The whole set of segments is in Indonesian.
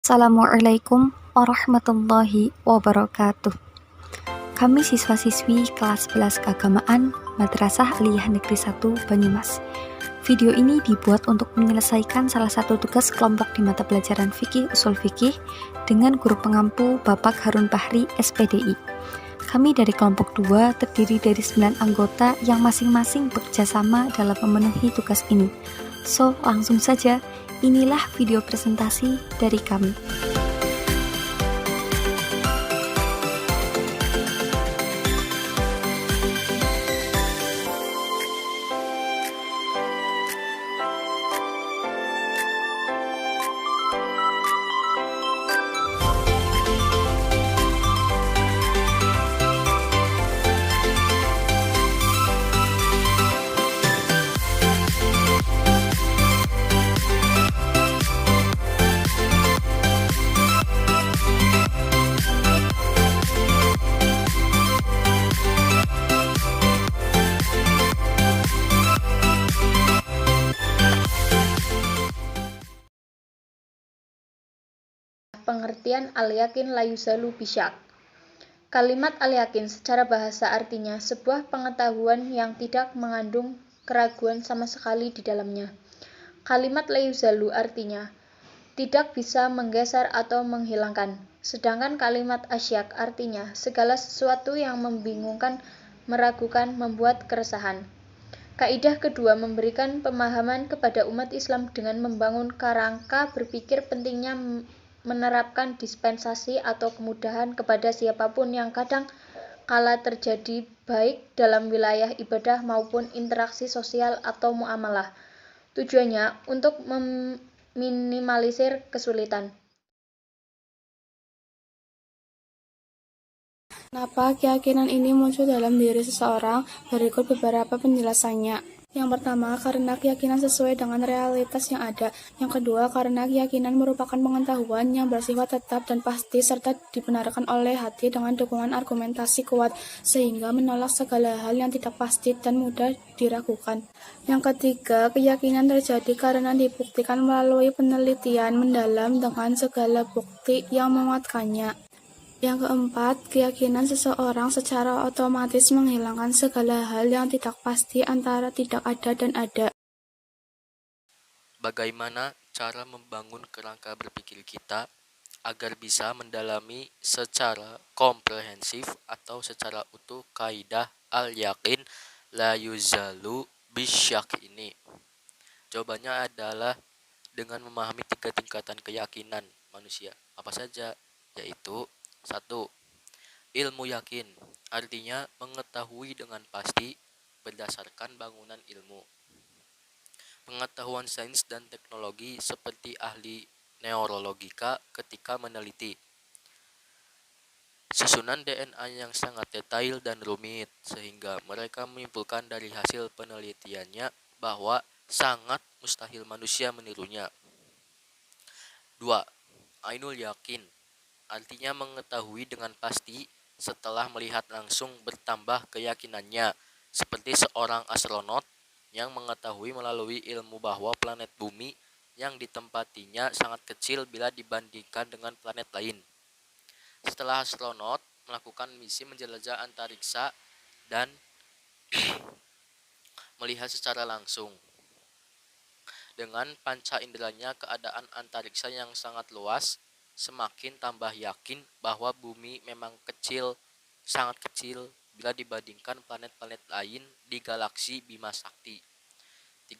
Assalamualaikum warahmatullahi wabarakatuh. Kami siswa-siswi kelas 11 keagamaan Madrasah Aliyah Negeri 1 Banyumas. Video ini dibuat untuk menyelesaikan salah satu tugas kelompok di mata pelajaran Fikih Usul Fikih dengan guru pengampu Bapak Harun Bahri SPDI. Kami dari kelompok 2 terdiri dari 9 anggota yang masing-masing bekerjasama dalam memenuhi tugas ini. So, langsung saja, inilah video presentasi dari kami. Pengertian al-yakin la yuzalu bisyak. Kalimat al-yakin secara bahasa artinya sebuah pengetahuan yang tidak mengandung keraguan sama sekali di dalamnya. Kalimat la yuzalu artinya tidak bisa menggeser atau menghilangkan. Sedangkan kalimat asyak artinya segala sesuatu yang membingungkan, meragukan, membuat keresahan. Kaidah kedua memberikan pemahaman kepada umat Islam dengan membangun kerangka berpikir pentingnya menerapkan dispensasi atau kemudahan kepada siapapun yang kadang kala terjadi baik dalam wilayah ibadah maupun interaksi sosial atau muamalah. Tujuannya untuk meminimalisir kesulitan. Kenapa keyakinan ini muncul dalam diri seseorang? Berikut beberapa penjelasannya. Yang pertama, karena keyakinan sesuai dengan realitas yang ada. Yang kedua, karena keyakinan merupakan pengetahuan yang bersifat tetap dan pasti serta dibenarkan oleh hati dengan dukungan argumentasi kuat, sehingga menolak segala hal yang tidak pasti dan mudah diragukan. Yang ketiga, keyakinan terjadi karena dibuktikan melalui penelitian mendalam dengan segala bukti yang menguatkannya. Yang keempat, keyakinan seseorang secara otomatis menghilangkan segala hal yang tidak pasti antara tidak ada dan ada. Bagaimana cara membangun kerangka berpikir kita agar bisa mendalami secara komprehensif atau secara utuh kaidah al-yakin la yuzalu bisyak ini? Jawabannya adalah dengan memahami 3 tingkatan keyakinan manusia. Apa saja? Yaitu 1. Ilmu yakin, artinya mengetahui dengan pasti berdasarkan bangunan ilmu. Pengetahuan sains dan teknologi seperti ahli neurologika ketika meneliti. Susunan DNA yang sangat detail dan rumit, sehingga mereka menyimpulkan dari hasil penelitiannya bahwa sangat mustahil manusia menirunya. 2. Ainul yakin, artinya mengetahui dengan pasti setelah melihat langsung bertambah keyakinannya, seperti seorang astronot yang mengetahui melalui ilmu bahwa planet bumi yang ditempatinya sangat kecil bila dibandingkan dengan planet lain. Setelah astronot melakukan misi menjelajah antariksa dan melihat secara langsung dengan panca inderanya keadaan antariksa yang sangat luas, semakin tambah yakin bahwa bumi memang kecil, sangat kecil bila dibandingkan planet-planet lain di galaksi Bima Sakti. 3.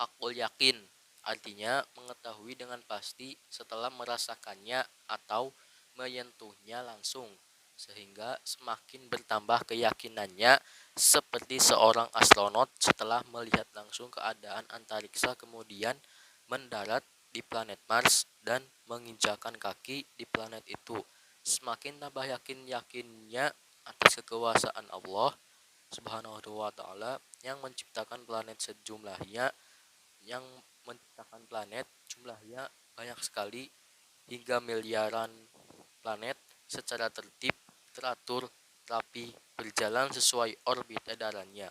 Hakul yakin, artinya mengetahui dengan pasti setelah merasakannya atau menyentuhnya langsung, sehingga semakin bertambah keyakinannya seperti seorang astronot setelah melihat langsung keadaan antariksa kemudian mendarat di planet Mars dan menginjakan kaki di planet itu. Semakin tambah yakinnya atas kekuasaan Allah Subhanahu wa ta'ala yang menciptakan planet sejumlahnya, yang menciptakan planet jumlahnya banyak sekali hingga miliaran planet secara tertib, teratur, rapi, berjalan sesuai orbit edarannya.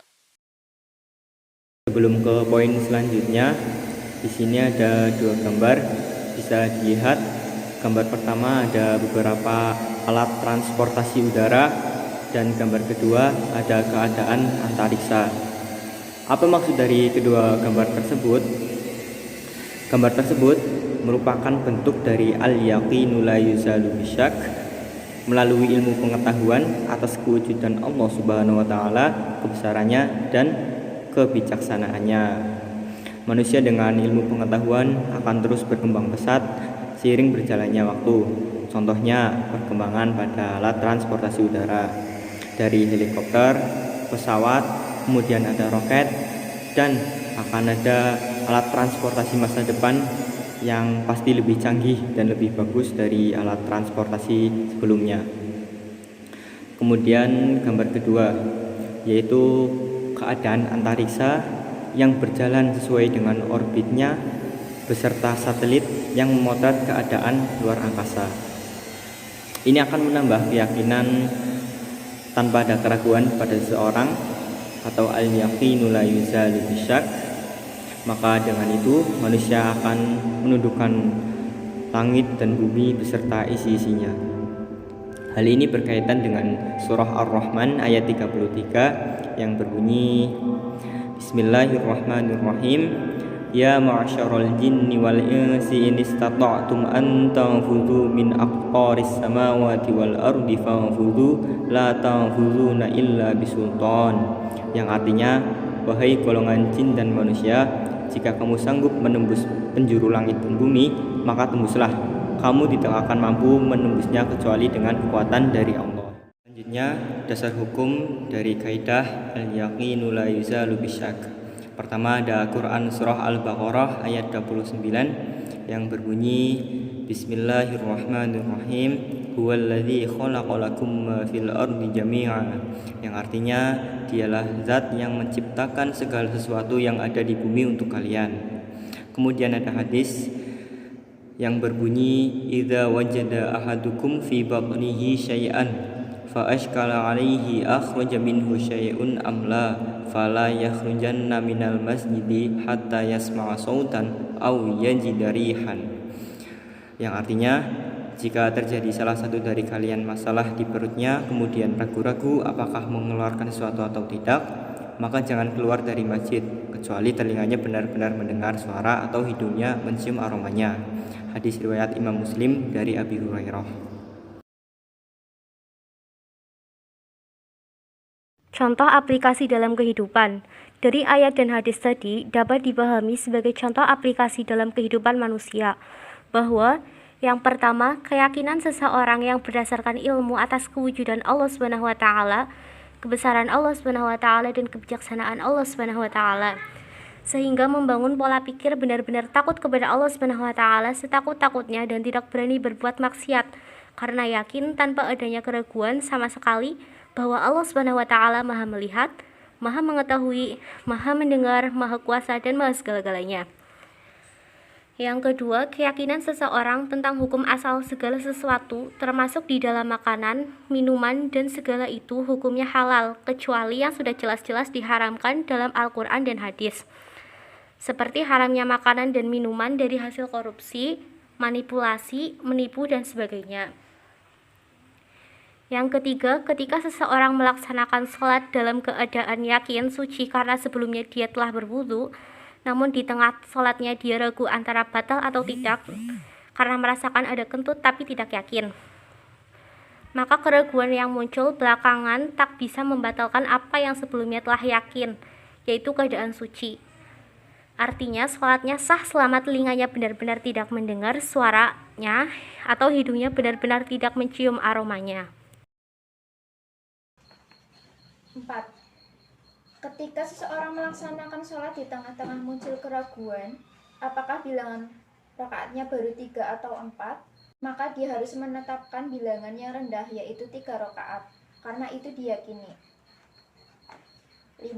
Sebelum ke poin selanjutnya, di sini ada 2 gambar, bisa dilihat Gambar pertama ada beberapa alat transportasi udara, dan gambar kedua ada keadaan antariksa. Apa maksud dari kedua gambar tersebut? Gambar tersebut merupakan bentuk dari al-yaqinu la yuzalu bisyak, melalui ilmu pengetahuan atas kewujudan Allah Subhanahu wa taala, kebesarannya dan kebijaksanaannya. Manusia dengan ilmu pengetahuan akan terus berkembang pesat seiring berjalannya waktu. Contohnya perkembangan pada alat transportasi udara, dari helikopter, pesawat, kemudian ada roket, dan akan ada alat transportasi masa depan yang pasti lebih canggih dan lebih bagus dari alat transportasi sebelumnya. Kemudian gambar kedua, yaitu keadaan antariksa yang berjalan sesuai dengan orbitnya beserta satelit yang memotret keadaan luar angkasa. Ini akan menambah keyakinan tanpa ada keraguan pada seseorang, atau al-yaqinu la yuzalu bisyak. Maka dengan itu manusia akan menundukkan langit dan bumi beserta isi-isinya. Hal ini berkaitan dengan surah Ar-Rahman ayat 33 yang berbunyi, Bismillahirrahmanirrahim. Ya ma'syaral jinni wal insi in istata'tum an tanfudhu min aqtaris samawati wal ardi fanfudhu la tanfudhuna illa bisultan. Yang artinya, wahai golongan jin dan manusia, jika kamu sanggup menembus penjuru langit dan bumi, maka tembuslah. Kamu tidak akan mampu menembusnya kecuali dengan kekuatan dari Allah. Selanjutnya, dasar hukum dari kaidah al-yaqinu la yuzalu bisyak. Pertama ada Quran surah Al-Baqarah ayat 29 yang berbunyi, Bismillahirrahmanirrahim. Huwallazi khalaqalakum ma fil ardi jami'a. Yang artinya, dialah zat yang menciptakan segala sesuatu yang ada di bumi untuk kalian. Kemudian ada hadis yang berbunyi, idza wajada ahadukum fi batnihi syai'an fa ashkala alaihi akhraja minhu syai'un am la fala yakhrujanna minal masjidi hatta yasma'a sautan aw yajida rihan. Yang artinya, jika terjadi salah satu dari kalian masalah di perutnya, kemudian ragu-ragu apakah mengeluarkan sesuatu atau tidak, maka jangan keluar dari masjid kecuali telinganya benar-benar mendengar suara atau hidungnya mencium aromanya. Hadis riwayat Imam Muslim dari Abi Hurairah. Contoh aplikasi dalam kehidupan. Dari ayat dan hadis tadi dapat dipahami sebagai contoh aplikasi dalam kehidupan manusia, bahwa yang pertama, keyakinan seseorang yang berdasarkan ilmu atas kewujudan Allah Subhanahu wa taala, kebesaran Allah Subhanahu wa taala dan kebijaksanaan Allah Subhanahu wa taala, sehingga membangun pola pikir benar-benar takut kepada Allah Subhanahu wa taala setakut-takutnya dan tidak berani berbuat maksiat karena yakin tanpa adanya keraguan sama sekali bahwa Allah Subhanahu wa taala Maha melihat, Maha mengetahui, Maha mendengar, Maha kuasa dan Maha segala-galanya. Yang kedua, keyakinan seseorang tentang hukum asal segala sesuatu, termasuk di dalam makanan, minuman, dan segala itu hukumnya halal, kecuali yang sudah jelas-jelas diharamkan dalam Al-Quran dan hadis. Seperti haramnya makanan dan minuman dari hasil korupsi, manipulasi, menipu, dan sebagainya. Yang ketiga, ketika seseorang melaksanakan sholat dalam keadaan yakin suci karena sebelumnya dia telah berwudu, namun di tengah sholatnya dia ragu antara batal atau tidak karena merasakan ada kentut tapi tidak yakin, maka keraguan yang muncul belakangan tak bisa membatalkan apa yang sebelumnya telah yakin, yaitu keadaan suci. Artinya sholatnya sah selama telinganya benar-benar tidak mendengar suaranya atau hidungnya benar-benar tidak mencium aromanya. 4. Ketika seseorang melaksanakan sholat di tengah-tengah muncul keraguan, apakah bilangan rakaatnya baru 3 atau 4, maka dia harus menetapkan bilangan yang rendah, yaitu 3 rakaat, karena itu diyakini. 5.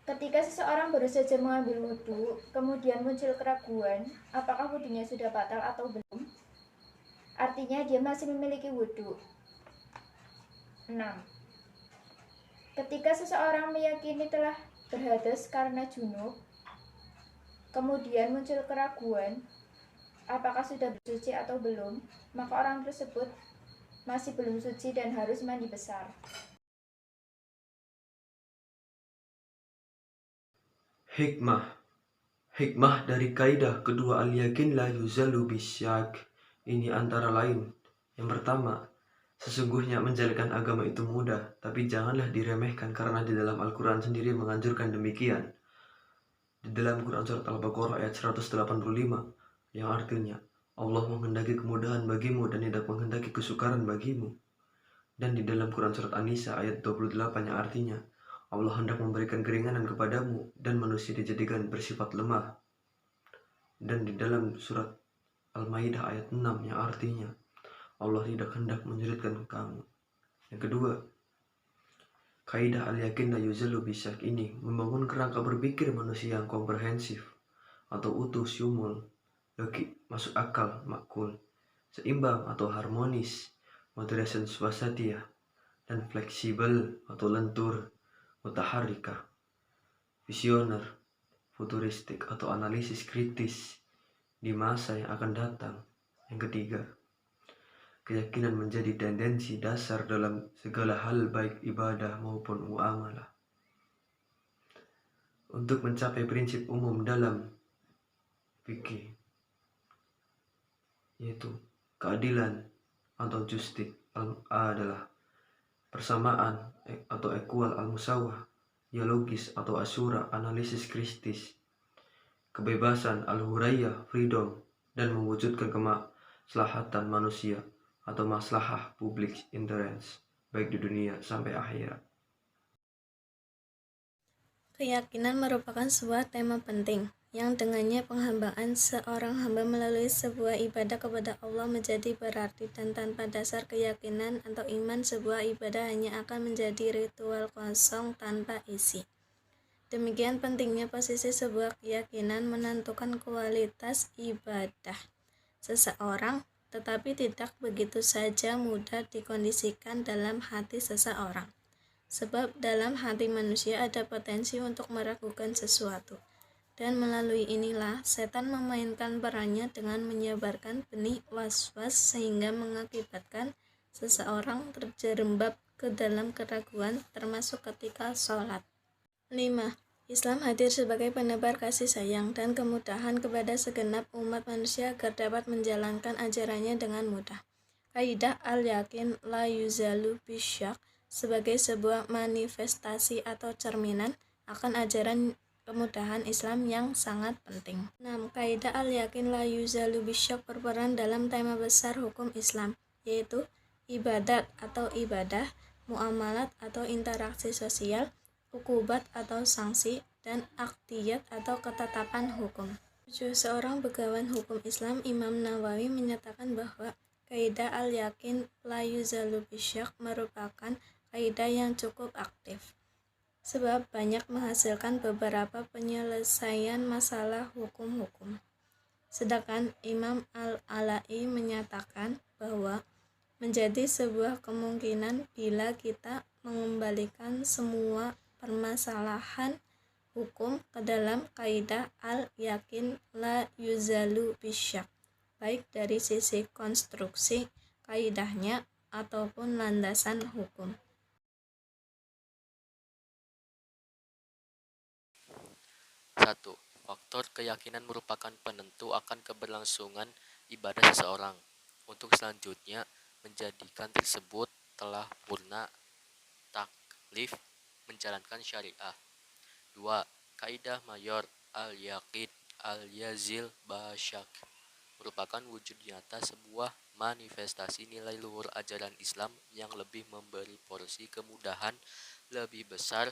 Ketika seseorang baru saja mengambil wudhu, kemudian muncul keraguan, apakah wudhunya sudah batal atau belum? Artinya dia masih memiliki wudhu. 6. Ketika seseorang meyakini telah berhadas karena junub, kemudian muncul keraguan, apakah sudah bersuci atau belum, maka orang tersebut masih belum suci dan harus mandi besar. Hikmah. Hikmah dari kaidah kedua al-yakin la yuzalu bisyak ini antara lain. Yang pertama, sesungguhnya menjalankan agama itu mudah, tapi janganlah diremehkan karena di dalam Al-Quran sendiri menganjurkan demikian. Di dalam Quran Surat Al-Baqarah ayat 185, yang artinya, Allah menghendaki kemudahan bagimu dan tidak menghendaki kesukaran bagimu. Dan di dalam Quran Surat An-Nisa ayat 28 yang artinya, Allah hendak memberikan keringanan kepadamu dan manusia dijadikan bersifat lemah. Dan di dalam surat Al-Maidah ayat 6 yang artinya, Allah tidak hendak menyulitkan kamu. Yang kedua, kaidah al-yakin la yuzalu bisyak ini membangun kerangka berpikir manusia yang komprehensif atau utuh syumul, logik, masuk akal, makul, seimbang atau harmonis, moderation swasatiyah, dan fleksibel atau lentur, mutaharrikah, visioner, futuristik atau analisis kritis di masa yang akan datang. Yang ketiga, keyakinan menjadi tendensi dasar dalam segala hal baik ibadah maupun muamalah. Untuk mencapai prinsip umum dalam fikih, yaitu keadilan atau justik adalah persamaan atau equal al-musawah, dialogis atau asyura, analisis kritis, kebebasan al-hurayah, freedom, dan mewujudkan kemaslahatan manusia atau maslahah public interest baik di dunia sampai akhirat. Keyakinan merupakan sebuah tema penting yang dengannya penghambaan seorang hamba melalui sebuah ibadah kepada Allah menjadi berarti, dan tanpa dasar keyakinan atau iman sebuah ibadah hanya akan menjadi ritual kosong tanpa isi. Demikian pentingnya posisi sebuah keyakinan menentukan kualitas ibadah seseorang, tetapi tidak begitu saja mudah dikondisikan dalam hati seseorang. Sebab dalam hati manusia ada potensi untuk meragukan sesuatu, dan melalui inilah setan memainkan perannya dengan menyebarkan benih was-was sehingga mengakibatkan seseorang terjerembab ke dalam keraguan termasuk ketika sholat. 5. Islam hadir sebagai penebar kasih sayang dan kemudahan kepada segenap umat manusia agar dapat menjalankan ajarannya dengan mudah. Kaidah al-yakin la yuzalu bisyak sebagai sebuah manifestasi atau cerminan akan ajaran kemudahan Islam yang sangat penting. 6. Kaidah al-yakin la yuzalu bisyak berperan dalam tema besar hukum Islam, yaitu ibadat atau ibadah, muamalat atau interaksi sosial, ukubat atau sanksi, dan aktiyat atau ketetapan hukum. 7. Seorang begawan hukum Islam, Imam Nawawi, menyatakan bahwa kaidah al-yakin la yuzalu bisyak merupakan kaidah yang cukup aktif, sebab banyak menghasilkan beberapa penyelesaian masalah hukum-hukum. Sedangkan Imam Al-Ala'i menyatakan bahwa menjadi sebuah kemungkinan bila kita mengembalikan semua permasalahan hukum ke dalam kaidah al-yakin la yuzalu bisyak, baik dari sisi konstruksi kaidahnya ataupun landasan hukum. 1. Faktor keyakinan merupakan penentu akan keberlangsungan ibadah seseorang. Untuk selanjutnya, menjadikan tersebut telah purna taklif menjalankan syariah. 2. Kaidah mayor al-yaqin al-yazil basyak merupakan wujud nyata sebuah manifestasi nilai luhur ajaran Islam yang lebih memberi porsi kemudahan lebih besar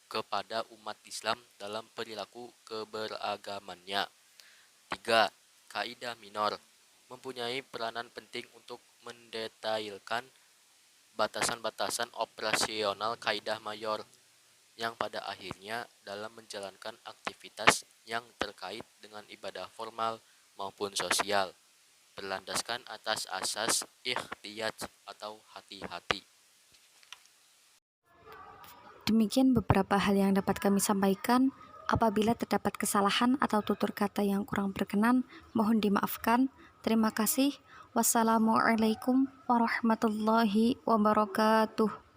kepada umat Islam dalam perilaku keberagamannya. 3. Kaidah minor mempunyai peranan penting untuk mendetailkan batasan-batasan operasional kaidah mayor yang pada akhirnya dalam menjalankan aktivitas yang terkait dengan ibadah formal maupun sosial berlandaskan atas asas ikhtiyat atau hati-hati. Demikian beberapa hal yang dapat kami sampaikan. Apabila terdapat kesalahan atau tutur kata yang kurang berkenan, mohon dimaafkan. Terima kasih. Wassalamualaikum warahmatullahi wabarakatuh.